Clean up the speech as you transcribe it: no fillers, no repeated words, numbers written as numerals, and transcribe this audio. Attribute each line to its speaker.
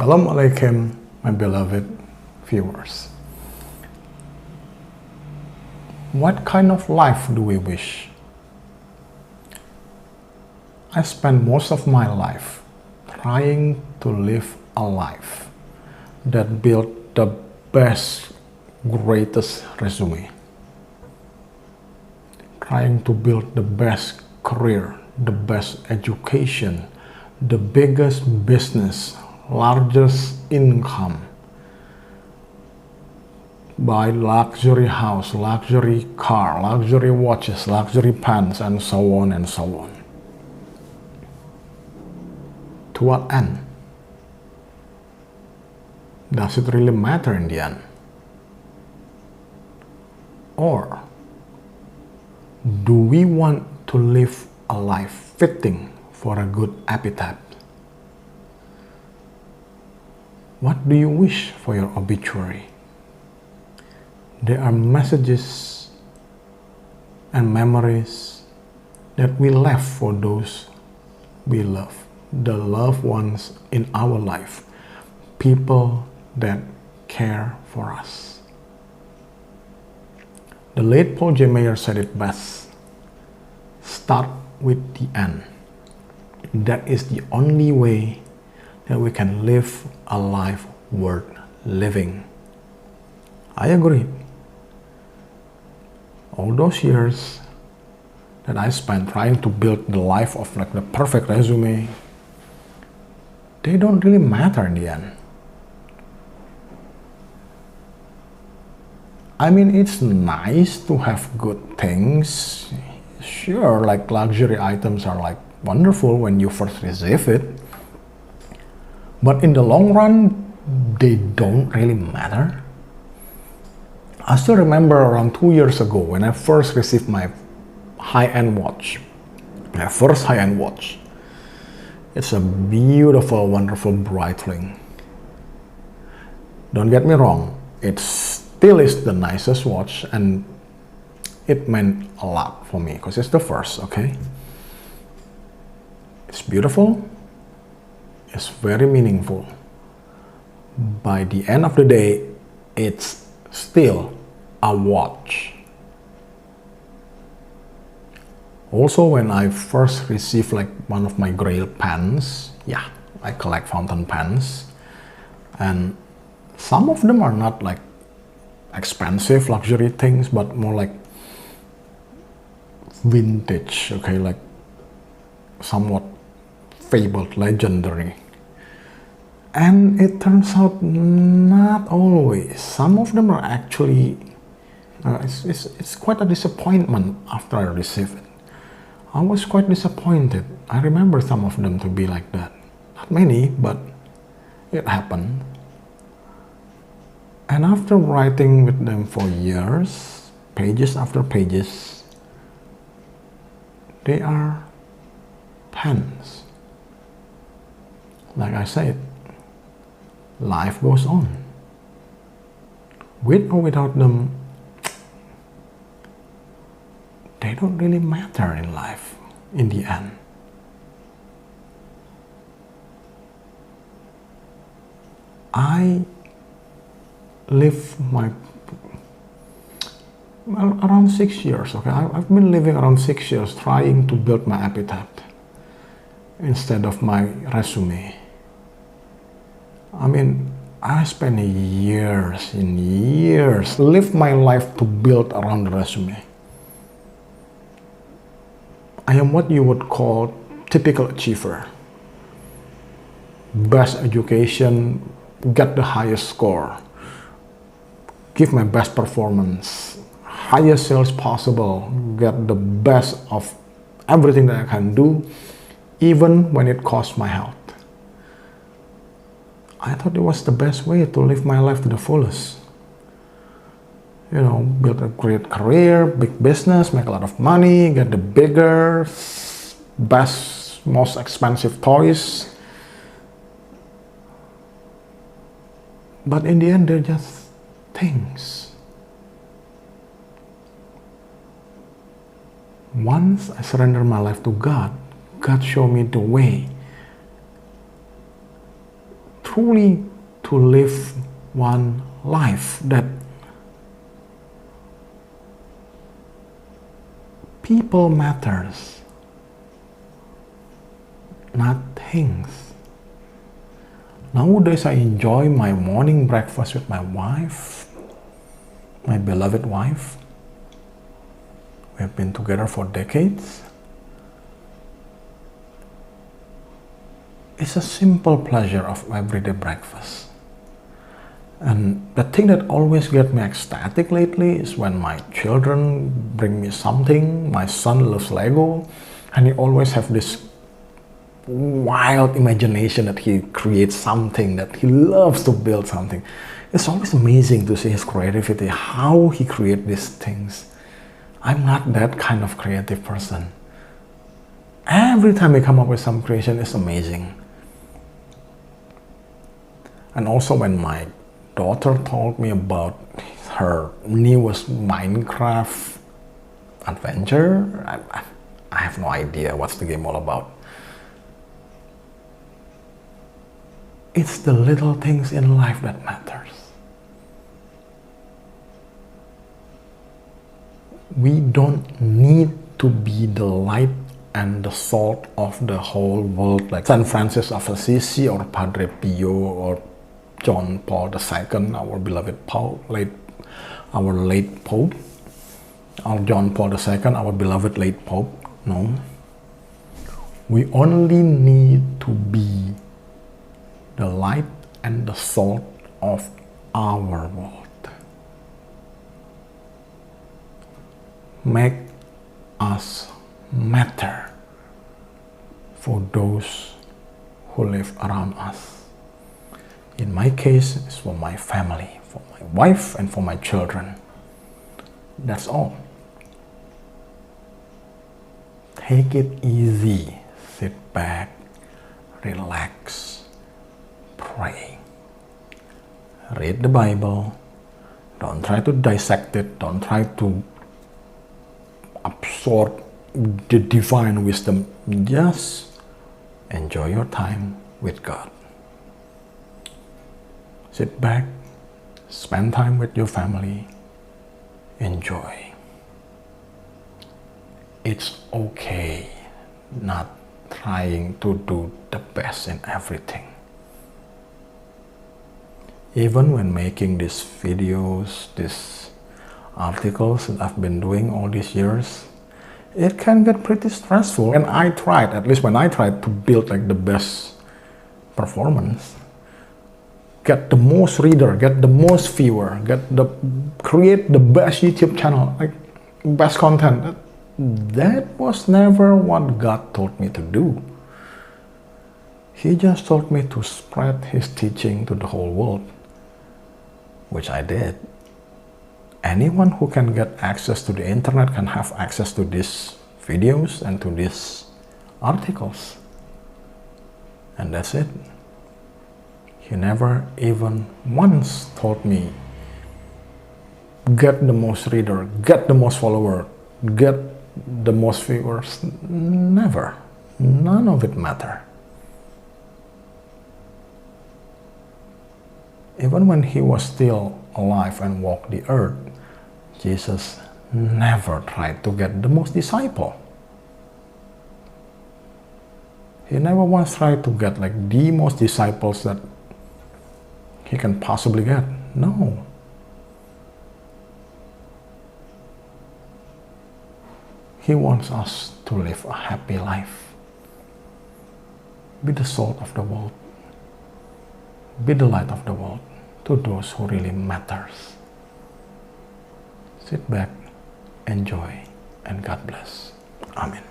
Speaker 1: Shalom Aleichem, my beloved viewers. What kind of life do we wish? I spent most of my life trying to live a life that built the best, greatest resume. Trying to build the best career, the best education, the biggest business, largest income, buy luxury house, luxury car, luxury watches, luxury pants, and so on and so on. To what end? Does it really matter in the end? Or do we want to live a life fitting for a good appetite? What do you wish for your obituary? There are messages and memories that we left for those we love, the loved ones in our life, people that care for us. The late Paul J. Meyer said it best: start with the end. That is the only way that we can live a life worth living. I agree. All those years that I spent trying to build the life of like the perfect resume, they don't really matter in the end. I mean, it's nice to have good things. Sure, like luxury items are like wonderful when you first receive it. But in the long run, they don't really matter. I still remember around 2 years ago when I first received my high-end watch. My first high-end watch. It's a beautiful, wonderful Breitling. Don't get me wrong, it still is the nicest watch, and it meant a lot for me because it's the first, okay? It's beautiful. It's very meaningful. By the end of the day, it's still a watch. Also, when I first received like one of my Grail pens, yeah, I collect fountain pens, and some of them are not like expensive luxury things, but more like vintage, okay, like somewhat fabled, legendary. And it turns out not always. Some of them are actually, it's quite a disappointment after I receive it. I was quite disappointed. I remember some of them to be like that. Not many, but it happened. And after writing with them for years, pages after pages, they are pens. Like I said, life goes on. With or without them, they don't really matter in life in the end. I live around 6 years, okay? I've been living around 6 years trying to build my appetite instead of my resume. I mean, I spent years and years, live my life to build around the resume. I am what you would call typical achiever. Best education, get the highest score, give my best performance, highest sales possible, get the best of everything that I can do, even when it costs my health. I thought it was the best way to live my life to the fullest. You know, build a great career, big business, make a lot of money, get the bigger, best, most expensive toys. But in the end, they're just things. Once I surrender my life to God, God showed me the way truly to live one life that people matters, not things. Nowadays, I enjoy my morning breakfast with my wife, my beloved wife. We've been together for decades. It's a simple pleasure of everyday breakfast. And the thing that always gets me ecstatic lately is when my children bring me something. My son loves Lego, and he always have this wild imagination that he creates something, that he loves to build something. It's always amazing to see his creativity, how he creates these things. I'm not that kind of creative person. Every time I come up with some creation, it's amazing. And also when my daughter told me about her newest Minecraft adventure, I have no idea what's the game all about. It's the little things in life that matters. We don't need to be the light and the salt of the whole world like Saint Francis of Assisi or Padre Pio or John Paul II, our beloved Pope, our late Pope, or John Paul II, our beloved late Pope. No. We only need to be the light and the salt of our world. Make us matter for those who live around us. In my case, it's for my family, for my wife, and for my children. That's all. Take it easy. Sit back, relax, pray. Read the Bible. Don't try to dissect it. Don't try to absorb the divine wisdom. Just enjoy your time with God. Sit back, spend time with your family, enjoy. It's okay not trying to do the best in everything. Even when making these videos, these articles that I've been doing all these years, it can get pretty stressful. And I tried, at least when I tried to build like the best performance, get the most reader, get the most viewer, create the best YouTube channel, like best content. That was never what God told me to do. He just told me to spread His teaching to the whole world, which I did. Anyone who can get access to the internet can have access to these videos and to these articles. And that's it. He never even once told me, get the most reader, get the most follower, get the most viewers. Never. None of it mattered. Even when He was still alive and walked the earth, Jesus never tried to get the most disciple. He never once tried to get like the most disciples that He can possibly get. No. He wants us to live a happy life. Be the salt of the world. Be the light of the world to those who really matters. Sit back, enjoy, and God bless. Amen.